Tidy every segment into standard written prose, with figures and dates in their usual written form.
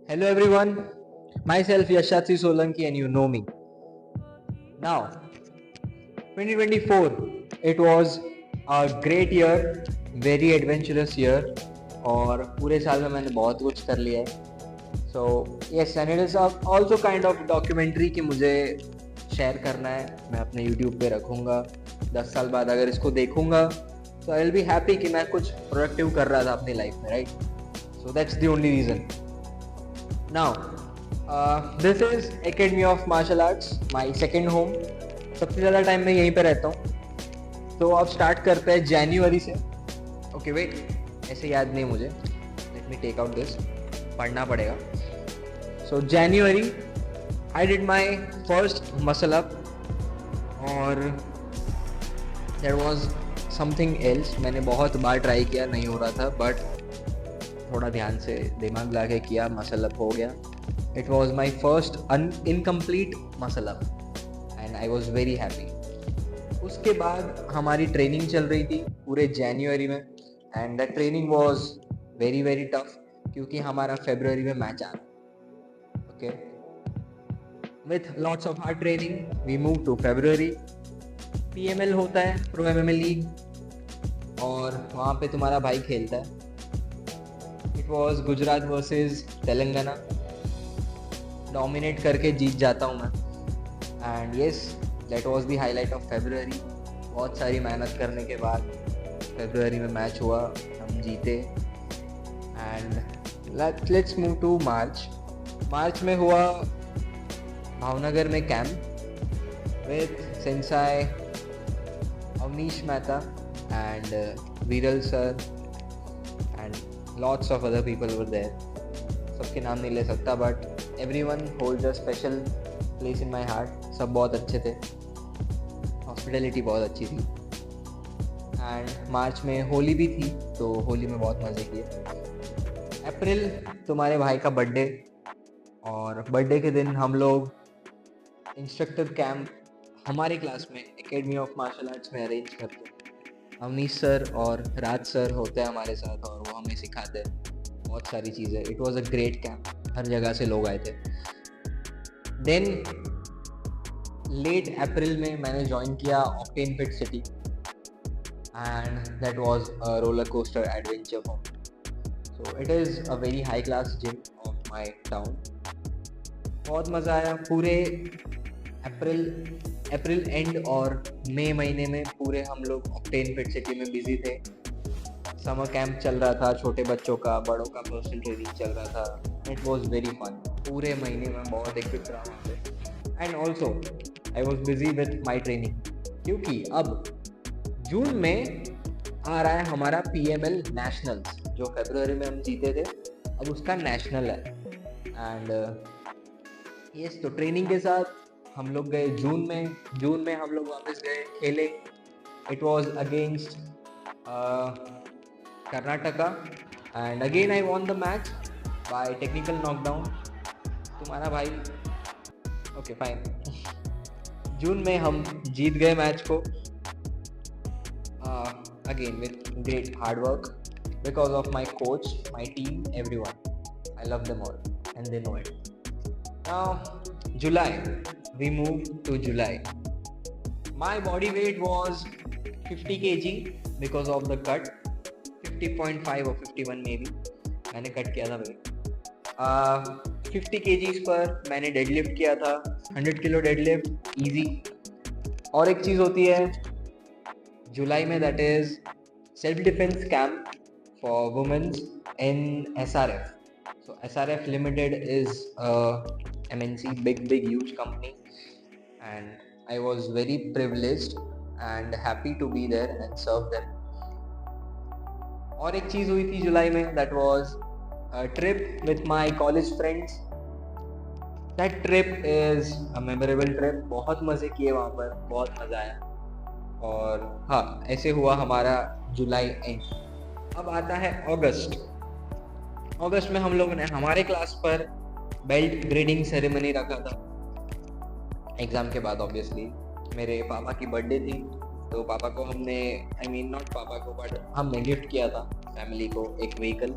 Hello everyone, myself Yashasri Solanki and you know me. Now, 2024, it was a great year, very adventurous year और पूरे साल में मैंने बहुत कुछ कर लिया है. So yes, and it is also kind of documentary कि मुझे शेयर करना है, मैं अपने YouTube पे रखूँगा. 10 साल बाद अगर इसको देखूँगा तो आई विल बी हैप्पी कि मैं कुछ प्रोडक्टिव कर रहा था अपनी लाइफ में, right? So that's the only reason. Now, this is Academy of Martial Arts, my second home. सबसे ज़्यादा टाइम मैं यहीं पे रहता हूँ. तो अब स्टार्ट करते हैं जनवरी से. ओके वेट, ऐसे याद नहीं मुझे. Let me take out this, पढ़ना पड़ेगा. So January I did my first muscle up और दैट वाज समथिंग एल्स. मैंने बहुत बार ट्राई किया, नहीं हो रहा था, बट थोड़ा ध्यान से दिमाग लगा के किया, मसल अप हो गया. It was my first incomplete muscle up and I was very happy. उसके बाद हमारी ट्रेनिंग चल रही थी पूरे जनवरी में and that training was very very tough क्योंकि हमारा फरवरी में मैच आ रहा. Okay, with lots of hard training we move to February. PML होता है, प्रो MMA लीग, और वहाँ पे तुम्हारा भाई खेलता है. It was Gujarat versus Telangana. Dominate करके जीत जाता हूँ मैं. And yes, that was the highlight of February. बहुत सारी मेहनत करने के बाद फरवरी में मैच हुआ, हम जीते. And let's move to March. March में हुआ भावनगर में camp with sensei Avneesh Mehta and Viral sir and lots of other people were there. सबके नाम नहीं ले सकता, but everyone holds a special place in my heart. सब बहुत अच्छे थे, हॉस्पिटलिटी बहुत अच्छी थी. एंड मार्च में होली भी थी, तो होली में बहुत मज़े किए. अप्रैल तुम्हारे भाई का बर्थडे, और बर्थडे के दिन हम लोग इंस्ट्रक्टर कैंप हमारे क्लास में एकेडमी ऑफ मार्शल आर्ट्स में अरेंज करते हैं. अवनीश सर और राज सर होते हैं हमारे साथ और वो हमें सिखाते हैं बहुत सारी चीज़ें. It was a great camp, हर जगह से लोग आए थे. देन लेट अप्रैल में मैंने ज्वाइन किया octane fit city and that was a roller coaster adventure for me. So it is a very high class gym of my town. बहुत मज़ा आया. पूरे अप्रैल एंड और मई महीने में पूरे हम लोग ऑक्टेन फिट सिटी में बिजी थे. समर कैंप चल रहा था, छोटे बच्चों का, बड़ों का पर्सनल ट्रेनिंग चल रहा था. It was very fun. पूरे महीने में बहुत एक्टिव रहा वहाँ पे. And also I was busy with my training क्योंकि अब जून में आ रहा है हमारा PML नेशनल्स, जो फरवरी में हम जीते थे, अब उसका नेशनल है. एंड यस, तो ट्रेनिंग के साथ हम लोग गए जून में हम लोग वापस गए, खेले. It was against Karnataka and again I won the match by technical knockdown. तुम्हारा भाई ओके फाइन. जून में हम जीत गए मैच को, again with great hard work because of my coach, my team, everyone. I love them all and they know it. Now July, we moved to July. My body weight was 50 kg because of the cut. 50.5 or 51 maybe. मैंने cut किया था भाई. 50 kgs पर मैंने deadlift किया था, 100 kilo deadlift easy. और एक चीज़ होती है जुलाई में, that is self defence camp for womens in SRF. So SRF Limited is a MNC, big huge company, and I was very privileged and happy to be there and serve them. और एक चीज़ हुई थी जुलाई में, that was a trip with my college friends. That trip is a memorable trip. बहुत मज़े किए वहाँ पर, बहुत मज़ा आया. और हाँ, ऐसे हुआ हमारा जुलाई एंड. अब आता है अगस्त में हम लोगों ने हमारे क्लास पर बेल्ट ग्रेडिंग सेरेमनी रखा था. एग्ज़ाम के बाद ऑब्वियसली मेरे पापा की बर्थडे थी, तो पापा को हमने, आई मीन नॉट पापा को, बट हमने गिफ्ट किया था फैमिली को एक व्हीकल.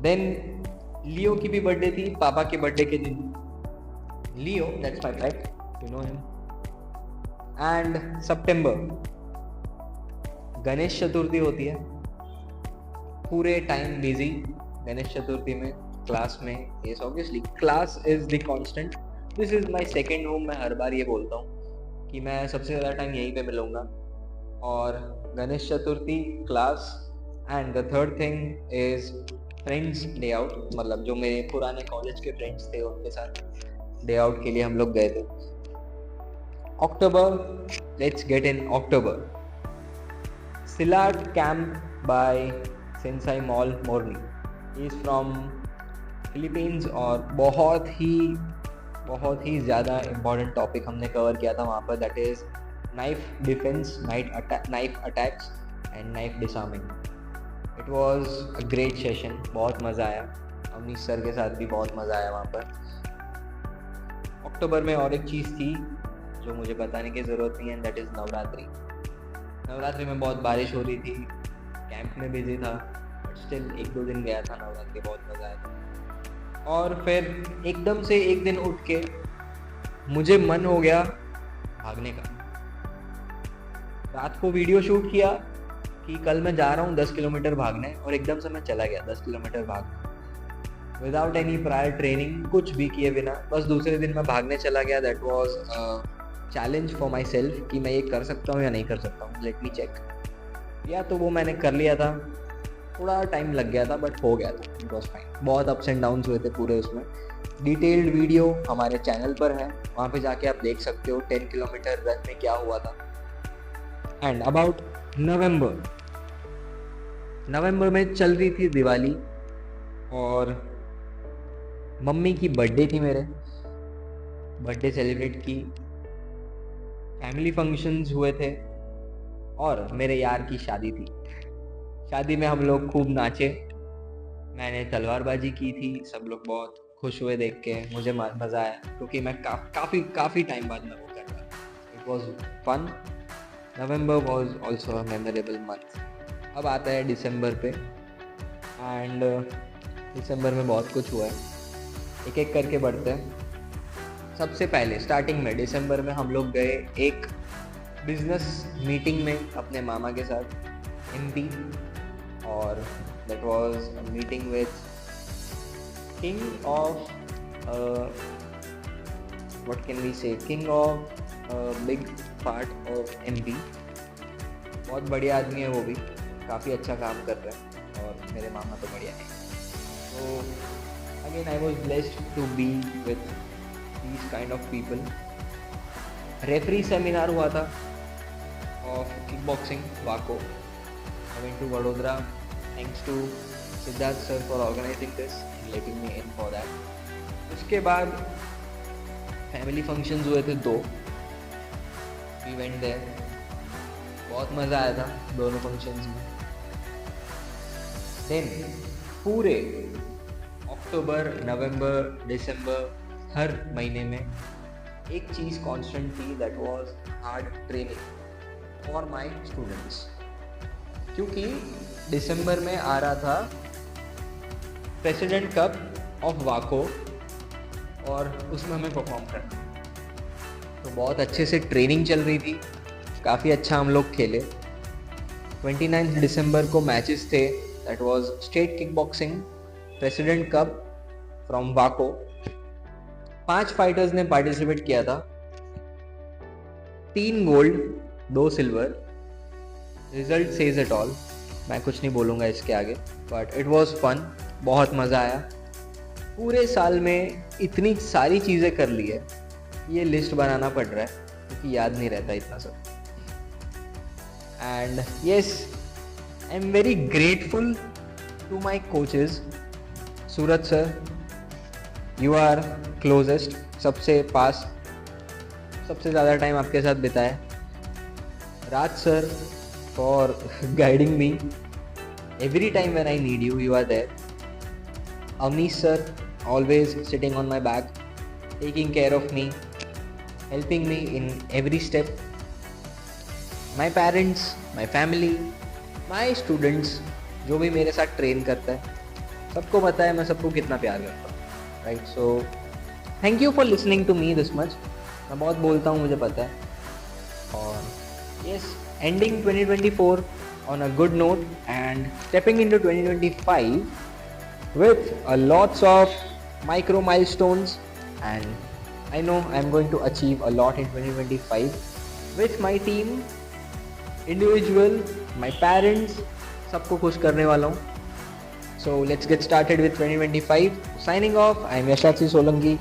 देन लियो की भी बर्थडे थी पापा के बर्थडे के दिन. Leo, that's my pet, you know him. And September, Ganesh Chaturthi होती है. पूरे टाइम बिजी गणेश चतुर्थी में, क्लास में. Yes, obviously class is the constant. This is my second home. मैं हर बार ये बोलता हूँ कि मैं सबसे ज़्यादा टाइम यहीं पे मिलूँगा. और Ganesh Chaturthi, class, and the third thing is friends day out. मतलब जो मेरे पुराने कॉलेज के फ्रेंड्स थे उनके साथ डे आउट के लिए हम लोग गए थे. October, let's get in October. Silat camp by sensei Mall Morni. Is from Philippines. और बहुत ही ज़्यादा इम्पॉर्टेंट टॉपिक हमने कवर किया था वहाँ पर. That is knife defence, knife attacks and knife disarming. It was a great session. बहुत मज़ा आया. अवनीश सर के साथ भी बहुत मज़ा आया वहाँ पर. अक्टूबर में और एक चीज़ थी जो मुझे बताने की ज़रूरत नहीं है, and that is Navratri. Navratri में बहुत बारिश हो रही थी. कैंप में बिजी था, बट स्टिल 1-2 दिन गया था नवरात्रि. बहुत मज़ा आया था. और फिर एकदम से एक दिन उठ के मुझे मन हो गया भागने का. रात को वीडियो शूट किया कि कल मैं जा रहा हूँ 10 किलोमीटर भागने, और एकदम से मैं चला गया 10 किलोमीटर भागने विदाउट एनी प्रायर ट्रेनिंग, कुछ भी किए बिना. बस दूसरे दिन मैं भागने चला गया. That was challenge for my self कि मैं ये कर सकता हूँ या नहीं कर सकता हूँ. Let me check. या तो वो मैंने कर लिया था. थोड़ा टाइम लग गया था बट हो गया था. It was fine. बहुत अप्स एंड डाउन्स हुए थे पूरे उसमें. डिटेल्ड वीडियो हमारे चैनल पर है, वहाँ पे जाके आप देख सकते हो 10 किलोमीटर रन में क्या हुआ था. एंड अबाउट नवंबर में चल रही थी दिवाली, और मम्मी की बर्थडे थी. मेरे बर्थडे सेलिब्रेट की, फैमिली फंक्शंस हुए थे, और मेरे यार की शादी थी. शादी में हम लोग खूब नाचे. मैंने तलवारबाजी की थी. सब लोग बहुत खुश हुए देख के. मुझे मज़ा आया क्योंकि मैं काफ़ी टाइम बाद में वो कर रहा था. It was fun. November was also a memorable month. अब आता है दिसंबर पे, एंड दिसंबर में बहुत कुछ हुआ है. एक एक करके बढ़ते हैं. सबसे पहले स्टार्टिंग में दिसंबर में हम लोग गए एक बिजनेस मीटिंग में अपने मामा के साथ, MP. और that was a meeting with king of what can we say, king of big part of MP. बहुत बढ़िया आदमी है वो भी, काफ़ी अच्छा काम कर रहा है, और मेरे मामा तो बढ़िया है. तो again I was blessed to be with these kind of people. Referee seminar हुआ था of kickboxing वाको. I went to Vadodara. Thanks to Siddharth sir for organizing this and letting me in for that. उसके बाद family functions हुए थे 2. We went there. बहुत मज़ा आया था दोनों फंक्शंस में. देन पूरे अक्टूबर, नवंबर, दिसंबर, हर महीने में एक चीज़ कांस्टेंट थी. That was hard training for my students. क्योंकि दिसंबर में आ रहा था प्रेसिडेंट कप ऑफ वाको, और उसमें हमें परफॉर्म करना. तो बहुत अच्छे से ट्रेनिंग चल रही थी. काफ़ी अच्छा हम लोग खेले. 29 दिसंबर को मैचेस थे. That was state kick boxing president cup from वाको. 5 फाइटर्स ने पार्टिसिपेट किया था. 3 gold, 2 silver. Result says it all. मैं कुछ नहीं बोलूँगा इसके आगे, बट इट वॉज फन. बहुत मज़ा आया. पूरे साल में इतनी सारी चीज़ें कर ली है, ये लिस्ट बनाना पड़ रहा है क्योंकि याद नहीं रहता इतना सब. And yes, I am very grateful to my coaches. Suraj sir, you are closest, सबसे पास, सबसे ज़्यादा टाइम आपके साथ बिताया. Raj sir for guiding me every time when I need you, you are there. Avneesh sir, always sitting on my back, taking care of me, helping me in every step. My parents, my family, my students, जो भी मेरे साथ train करता है, सबको पता है मैं सबको कितना प्यार करता हूँ, right? So thank you for listening to me this much. मैं बहुत बोलता हूँ, मुझे पता है. और yes, ending 2024 on a good note and stepping into 2025 with a lots of micro milestones, and I know I'm going to achieve a lot in 2025 with my team, individual, my parents, सबको खुश करने वाला हूँ. So let's get started with 2025. Signing off, I'm Yashatri Solanki.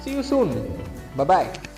See you soon. Bye bye.